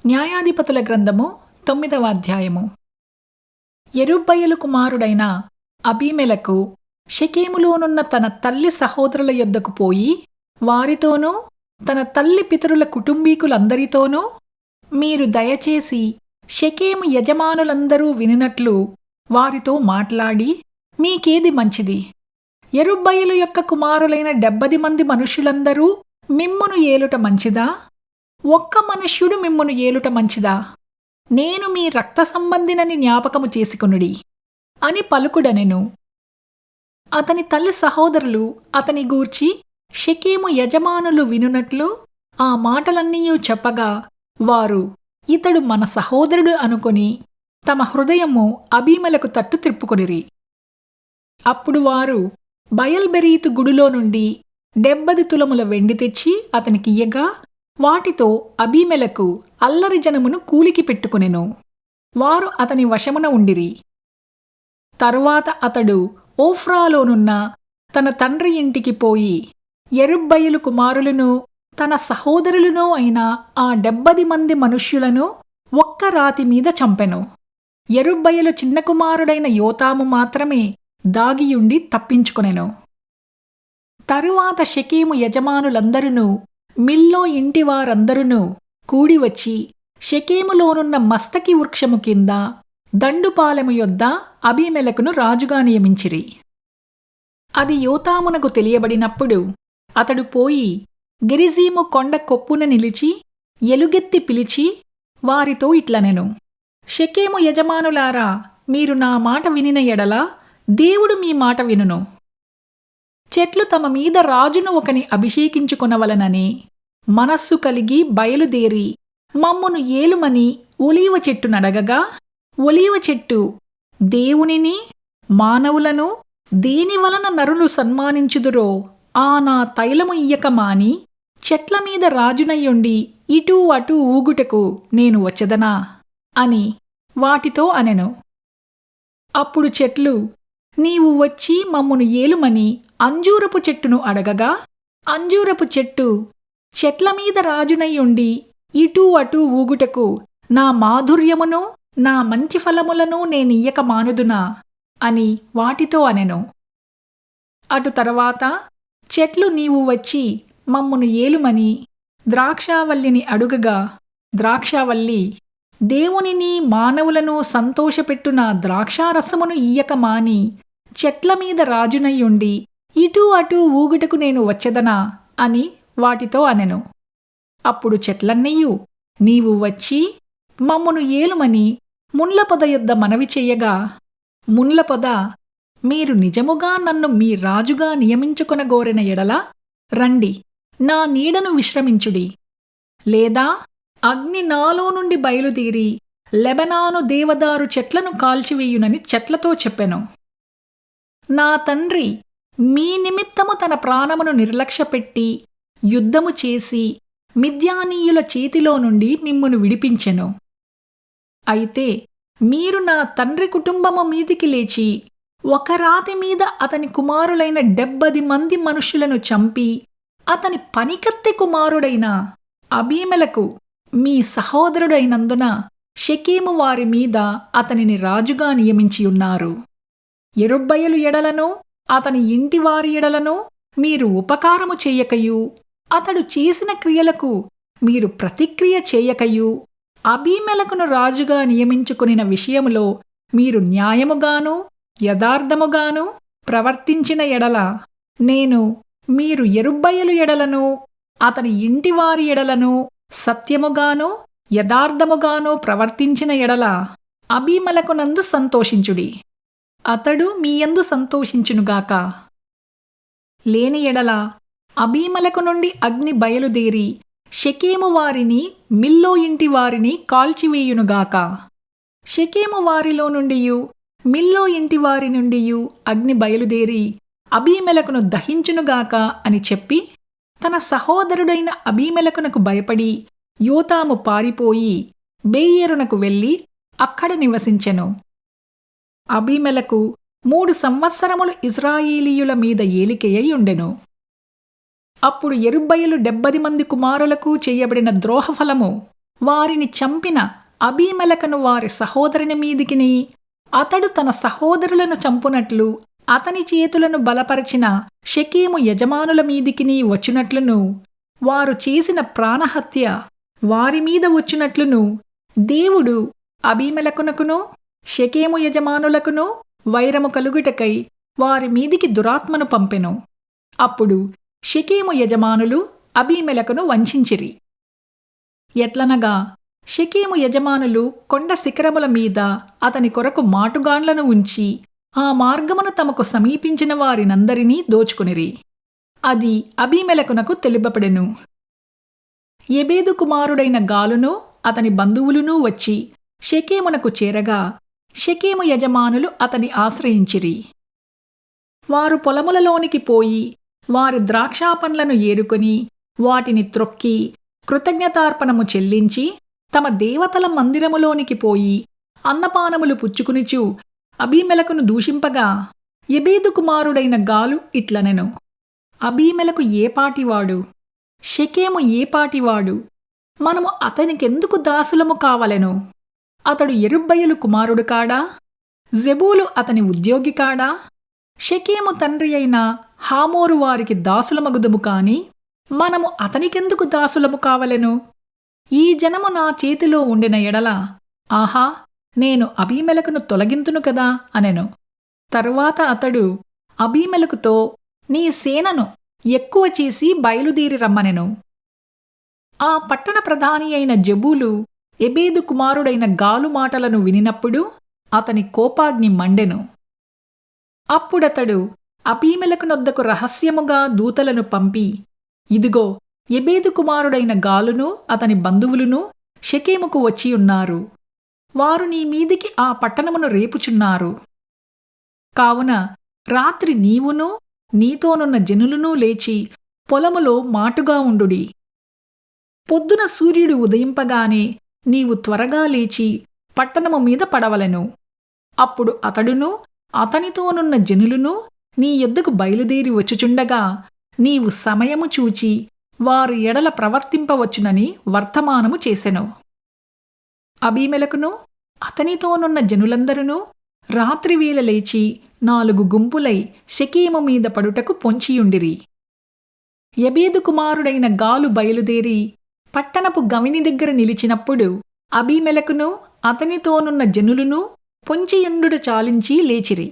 న్యాయాధిపతుల గ్రంథము 9వ అధ్యాయము. యెరుబ్బయలు కుమారుడైన అబీమెలెకు షెకెములోనున్న తన తల్లి సహోదరుల యొద్దకు పోయి వారితోనూ తన తల్లి పితరుల కుటుంబీకులందరితోనూ, మీరు దయచేసి షెకెము యజమానులందరూ వినినట్లు వారితో మాట్లాడి, మీకేది మంచిది? యెరుబ్బయలు యొక్క కుమారులైన 70 మంది మనుష్యులందరూ మిమ్మును ఏలుట మంచిదా? ఒక్క మనుష్యుడు మిమ్మును ఏలుట మంచిదా? నేను మీ రక్త సంబంధినని జ్ఞాపకము చేసుకొనుడి అని పలుకుడనెను. అతని తల్లి సహోదరులు అతని గూర్చి షెకెము యజమానులు వినునట్లు ఆ మాటలన్నీయూ చెప్పగా, వారు ఇతడు మన సహోదరుడు అనుకొని తమ హృదయము అబీమెలెకు తట్టు త్రిప్పుకొనిరి. అప్పుడు వారు బయల్బెరీతు గుడిలో నుండి 70 తులముల వెండి తెచ్చి అతనికియ్యగా, వాటితో అబీమెలెకు అల్లరి జనమును కూలికి పెట్టుకొనెను. వారు అతని వశమున ఉండిరి. తరువాత అతడు ఓఫ్రాలోనున్న తన తండ్రి ఇంటికి పోయి యెరుబ్బయలు కుమారులను తన సహోదరులను అయిన ఆ 70 మంది మనుష్యులను ఒక్క రాతి మీద చంపెను. యెరుబ్బయలు చిన్న కుమారుడైన యోతాము మాత్రమే దాగియుండి తప్పించుకొనెను. తరువాత షెకెము యజమానులందరునూ మిల్లో ఇంటివారందరునూ కూడివచ్చి షెకెములోనున్న మస్తకి వృక్షము కింద దండుపాలెము యొద్ద అబీమెలెకును రాజుగా నియమించిరి. అది యోతామునకు తెలియబడినప్పుడు అతడు పోయి గెరిజీము కొండ కొప్పున నిలిచి ఎలుగెత్తి పిలిచి వారితో ఇట్లనెను, షెకెము యజమానులారా, మీరు నా మాట వినిన ఎడల దేవుడు మీ మాట వినును. చెట్లు తమ మీద రాజును ఒకని అభిషేకించుకొనవలనని మనస్సు కలిగి బయలుదేరి మమ్మును ఏలుమని ఒలీవ చెట్టునడగగా, ఒలీవ చెట్టు, దేవునిని మానవులను దేనివలన నరులు సన్మానించుదురో ఆ నా తైలము ఇయ్యక మాని చెట్ల మీద రాజునయ్యుండి ఇటూ అటూ ఊగుటకు నేను వచ్చెదనా అని వాటితో అనెను. అప్పుడు చెట్లు, నీవు వచ్చి మమ్మును ఏలుమని అంజూరపు చెట్టును అడగగా, అంజూరపు చెట్టు, చెట్ల మీద రాజునయ్యుండి ఇటూ అటూ ఊగుటకు నా మాధుర్యమును నా మంచి ఫలములను నేనియ్యక మానుదునా అని వాటితో అనెను. అటు తరువాత చెట్లు, నీవు వచ్చి మమ్మును ఏలుమని ద్రాక్షావల్లిని అడుగగా, ద్రాక్షావల్లి, దేవునిని మానవులను సంతోషపెట్టు నా ద్రాక్షారసమును ఇయ్యక మాని చెట్ల మీద రాజునయ్యుండి ఇటూ అటూ ఊగుటకు నేను వచ్చెదనా అని వాటితో అనెను. అప్పుడు చెట్లన్నీయు, నీవు వచ్చి మమ్మును ఏలుమని ముండ్ల పొద యొద్ద మనవి చెయ్యగా, ముండ్ల పొద, మీరు నిజముగా నన్ను మీ రాజుగా నియమించుకొనగోరెన ఎడల రండి, నా నీడను విశ్రమించుడి. లేదా అగ్ని నాలో నుండి బయలుదేరి లెబనాను దేవదారు చెట్లను కాల్చివేయునని చెట్లతో చెప్పెను. నా తండ్రి మీ నిమిత్తము తన ప్రాణమును నిర్లక్ష్యపెట్టి యుద్ధము చేసి మిద్యానీయుల చేతిలో నుండి మిమ్మును విడిపించెను. అయితే మీరు నా తండ్రి కుటుంబము మీదికి లేచి ఒక రాతి మీద అతని కుమారులైన 70 మంది మనుష్యులను చంపి అతని పనికత్తె కుమారుడైన అబీమెలెకు మీ సహోదరుడైనందున షెకెము వారి మీద అతనిని రాజుగా నియమించియున్నారు. యెరుబ్బయలు ఎడలను అతని ఇంటివారి ఎడలను మీరు ఉపకారము చేయకయు, అతడు చేసిన క్రియలకు మీరు ప్రతిక్రియ చేయకయు, అబీమెలెకును రాజుగా నియమించుకొనిన విషయములో మీరు న్యాయముగాను యథార్థముగాను ప్రవర్తించిన ఎడల, నేను మీరు యెరుబ్బయలు ఎడలను అతని ఇంటివారి ఎడలను సత్యముగాను యథార్థముగాను ప్రవర్తించిన ఎడల అబీమెలెకునందు సంతోషించుడి, అతడు మీయందు సంతోషించునుగాక. లేని ఎడల అబీమెలెకు నుండి అగ్ని బయలుదేరి షెకెము వారిని మిల్లో ఇంటి వారిని కాల్చివేయునుగాక. షెకెము వారిలో నుండియు మిల్లో ఇంటి వారి నుండియు అగ్ని బయలుదేరి అబీమెలెకును దహించునుగాక అని చెప్పి తన సహోదరుడైన అబీమెలెకునకు భయపడి యోతాము పారిపోయి బేయేరునకు వెళ్ళి అక్కడ నివసించెను. అబీమెలెకు 3 సంవత్సరములు ఇశ్రాయేలీయుల మీద ఏలికయ్యి ఉండెను. అప్పుడు యెరుబ్బయలు 70 మంది కుమారులకు చేయబడిన ద్రోహఫలము వారిని చంపిన అబీమెలకును వారి సహోదరుని మీదికిని, అతడు తన సహోదరులను చంపునట్లు అతని చేతులను బలపరచిన షెకెము యజమానుల మీదికిని వచ్చునట్లును, వారు చేసిన ప్రాణహత్య వారి మీద వచ్చునట్లును దేవుడు అబీమెలకునకును షెకెము యజమానులకును వైరము కలుగుటకై వారి మీదికి దురాత్మను పంపెను. అప్పుడు షెకెము యజమానులు అబీమెలకును వంచించిరి. ఎట్లనగా షెకెము యజమానులు కొండ శిఖరముల మీద అతని కొరకు మాటుగాండ్లను ఉంచి ఆ మార్గమును తమకు సమీపించిన వారినందరినీ దోచుకునిరి. అది అబీమెలకునకు తెలుపబడెను. ఎబేదు కుమారుడైన గాలును అతని బంధువులునూ వచ్చి షెకెమునకు చేరగా షెకెము యజమానులు అతని ఆశ్రయించిరి. వారు పొలములలోనికి పోయి వారి ద్రాక్షాపండ్లను ఏరుకొని వాటిని త్రొక్కి కృతజ్ఞతార్పణము చెల్లించి తమ దేవతల మందిరములోనికి పోయి అన్నపానములు పుచ్చుకునిచు అబీమెలకును దూషింపగా ఎబేదు కుమారుడైన గాలు ఇట్లనెను: అబీమెలకు ఏపాటివాడు? షెకెము ఏపాటివాడు? మనము అతనికెందుకు దాసులము కావలెను? అతడు యెరుబ్బయలు కుమారుడు కాడా? జెబూలు అతని ఉద్యోగి కాడా? షెకెము తండ్రి అయిన హామోరు వారికి దాసులమగుదుము కాని మనము అతనికెందుకు దాసులము కావలెను? ఈ జనము నా చేతిలో ఉండిన ఎడల ఆహా, నేను అబీమెలకును తొలగింతును కదా అనెను. తరువాత అతడు అబీమెలకుతో నీ సేనను ఎక్కువ చేసి బయలుదేరి రమ్మనెను. ఆ పట్టణ ప్రధాని అయిన జెబూలు ఎబేదు కుమారుడైన గాలు మాటలను వినినప్పుడు అతని కోపాగ్ని మండెను. అప్పుడతడు అబీమెలకునొద్దకు రహస్యముగా దూతలను పంపి, ఇదిగో, ఎబేదు కుమారుడైన గాలును అతని బంధువులును షెకెముకు వచ్చియున్నారు. వారు నీ మీదికి ఆ పట్టణమును రేపుచున్నారు. కావున రాత్రి నీవును నీతోనున్న జనులునూ లేచి పొలములో మాటుగా ఉండుడి. పొద్దున సూర్యుడు ఉదయింపగానే నీవు త్వరగా లేచి పట్టణము మీద పడవలెను. అప్పుడు అతడును అతనితోనున్న జనులును నీ యొద్దకు బయలుదేరి వచ్చుచుండగా నీవు సమయము చూచి వారు ఎడల ప్రవర్తింపవచ్చునని వర్తమానము చేసెను. అబీమెలకును అతనితోనున్న జనులందరూ రాత్రివేళ లేచి 4 గుంపులై షెకెము మీద పడుటకు పొంచియుండిరి. ఎబేదు కుమారుడైన గాలు బయలుదేరి పట్టణపు గవిని దగ్గర నిలిచినప్పుడు అబీమెలకును అతనితోనున్న జనులును పొంచియుండుట చాలించి లేచిరి.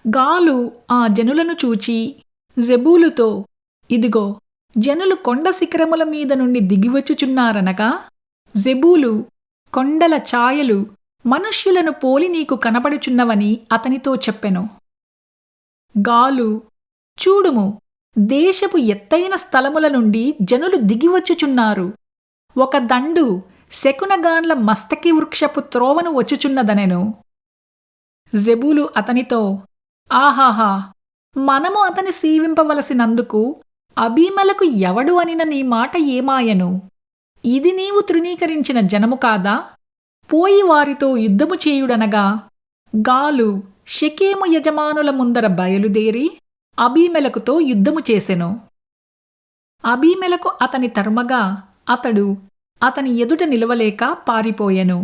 గాలు ఆ జనులను చూచి జెబూలుతో, ఇదిగో, జనులు కొండ శిఖరముల మీద నుండి దిగివచ్చుచున్నారనగా జెబూలు, కొండల ఛాయలు మనుష్యులను పోలి నీకు కనబడుచున్నవని అతనితో చెప్పెను. గాలు, చూడుము, దేశపు ఎత్తైన స్థలముల నుండి జనులు దిగివచ్చుచున్నారు. ఒక దండు శకునగాండ్ల మస్తకి వృక్షపు త్రోవను వచ్చుచున్నదనెను. జెబూలు అతనితో, ఆహాహా, మనము అతని సేవింపవలసినందుకు అబీమెలకు ఎవడు అనిన నీ మాట ఏమాయను? ఇది నీవు తృణీకరించిన జనము కాదా? పోయి వారితో యుద్ధము చేయుడనగా గాలు షెకెము యజమానుల ముందర బయలుదేరి అబీమెలకుతో యుద్ధము చేసెను. అబీమెలకు అతని తరుమగా అతడు అతని ఎదుట నిలవలేక పారిపోయెను.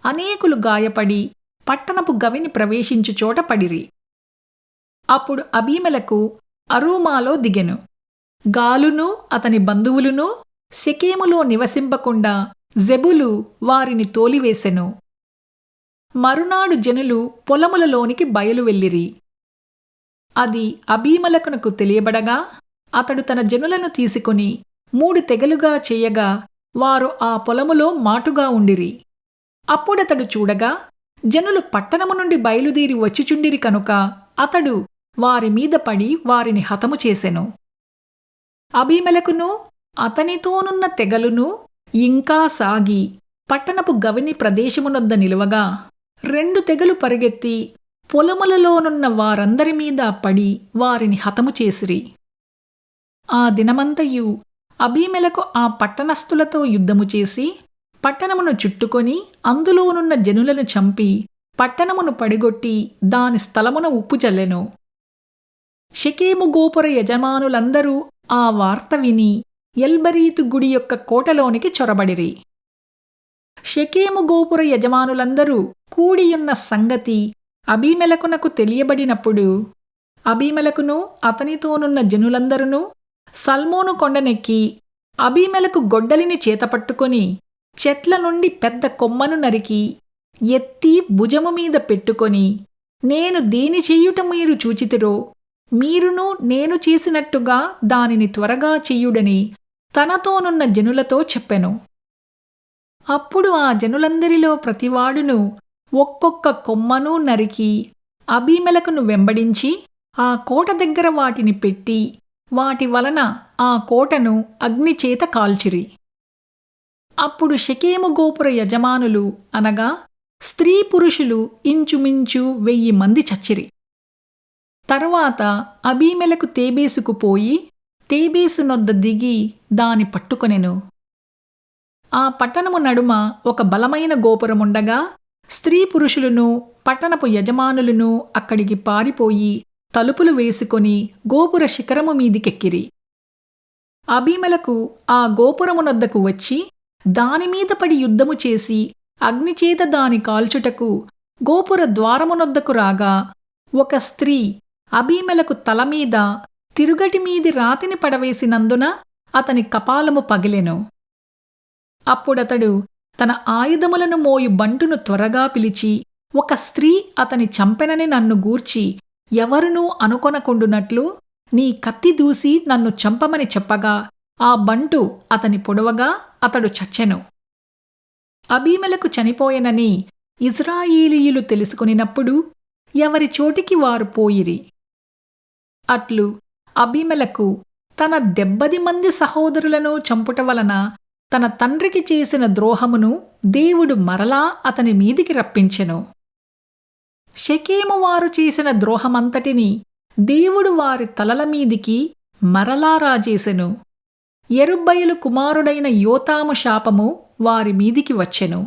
అనేకులు గాయపడి పట్టణపు గవిని ప్రవేశించు చోట పడిరి. అప్పుడు అబీమెలకు అరూమాలో దిగెను. గాలును అతని బంధువులును షెకెములో నివసింపకుండా జెబులు వారిని తోలివేసెను. మరునాడు జనులు పొలములలోనికి బయలువెళ్ళిరి. అది అబీమెలకునకు తెలియబడగా అతడు తన జనులను తీసుకుని 3 తెగలుగా చేయగా వారు ఆ పొలములో మాటుగా ఉండిరి. అప్పుడతడు చూడగా జనులు పట్టణము నుండి బయలుదేరి వచ్చిచుండిరి కనుక అతడు వారి మీద పడి వారిని హతము చేసెను. అబీమెలకును అతనితోనున్న తెగలును ఇంకా సాగి పట్టణపు గవిని ప్రదేశమునొద్ద నిలువగా 2 తెగలు పరిగెత్తి పొలములలోనున్న వారందరి మీద పడి వారిని హతము చేసిరి. ఆ దినమంతయు అబీమెలకు ఆ పట్టణస్థులతో యుద్ధము చేసి పట్టణమును చుట్టుకొని అందులోనున్న జనులను చంపి పట్టణమును పడిగొట్టి దాని స్థలమున ఉప్పు చల్లెను. షెకెము గోపుర యజమానులందరూ ఆ వార్త విని ఎల్బరీతు గుడి యొక్క కోటలోనికి చొరబడిరి. షెకెము గోపుర యజమానులందరూ కూడియున్న సంగతి అబీమెలకునకు తెలియబడినప్పుడు అబీమెలకును అతనితోనున్న జనులందరూ సల్మోను కొండనెక్కి అబీమెలకు గొడ్డలిని చేతపట్టుకొని చెట్ల నుండి పెద్ద కొమ్మను నరికి ఎత్తి భుజము మీద పెట్టుకొని, నేను దేని చెయ్యుట మీరు చూచితిరో మీరును నేను చేసినట్టుగా దానిని త్వరగా చెయ్యుడని తనతోనున్న జనులతో చెప్పెను. అప్పుడు ఆ జనులందరిలో ప్రతివాడును ఒక్కొక్క కొమ్మను నరికి అబీమెలకును వెంబడించి ఆ కోట దగ్గర వాటిని పెట్టి వాటి వలన ఆ కోటను అగ్నిచేత కాల్చిరి. అప్పుడు షెకెము గోపుర యజమానులు అనగా స్త్రీ పురుషులు ఇంచుమించు 1000 మంది చచ్చిరి. తరువాత అబీమెలెకు తేబేసుకు పోయి తేబేసు నొద్ద దిగి దాని పట్టుకొనెను. ఆ పట్టణము నడుమ ఒక బలమైన గోపురముండగా స్త్రీ పురుషులను పట్టణపు యజమానులను అక్కడికి పారిపోయి తలుపులు వేసుకొని గోపుర శిఖరము మీదికెక్కిరి. అబీమెలెకు ఆ గోపురమునొద్దకు వచ్చి దానిమీద పడి యుద్ధము చేసి అగ్నిచేత దాని కాల్చుటకు గోపుర ద్వారమునొద్దకు రాగా ఒక స్త్రీ అబీమెలెకు తలమీద తిరుగటిమీది రాతిని పడవేసినందున అతని కపాలము పగిలెను. అప్పుడతడు తన ఆయుధములను మోయు బంటును త్వరగా పిలిచి, ఒక స్త్రీ అతని చంపెనని నన్ను గూర్చి ఎవరునూ అనుకొనకుండునట్లు నీ కత్తి దూసి నన్ను చంపమని చెప్పగా ఆ బంటు అతని పొడవగా అతడు చచ్చెను. అబీమెలెకు చనిపోయెనని ఇజ్రాయేలీయులు తెలుసుకొనినప్పుడు ఎవరి చోటికి వారు పోయిరి. అట్లు అబీమెలెకు తన 70 మంది సహోదరులను చంపుట వలన తన తండ్రికి చేసిన ద్రోహమును దేవుడు మరలా అతని మీదికి రప్పించెను. షెకెము వారు చేసిన ద్రోహమంతటిని దేవుడు వారి తలల మీదికి మరలా రాజేసెను. యెరుబ్బయలు కుమారుడైన యోతాము శాపము వారి మీదికి వచ్చెను.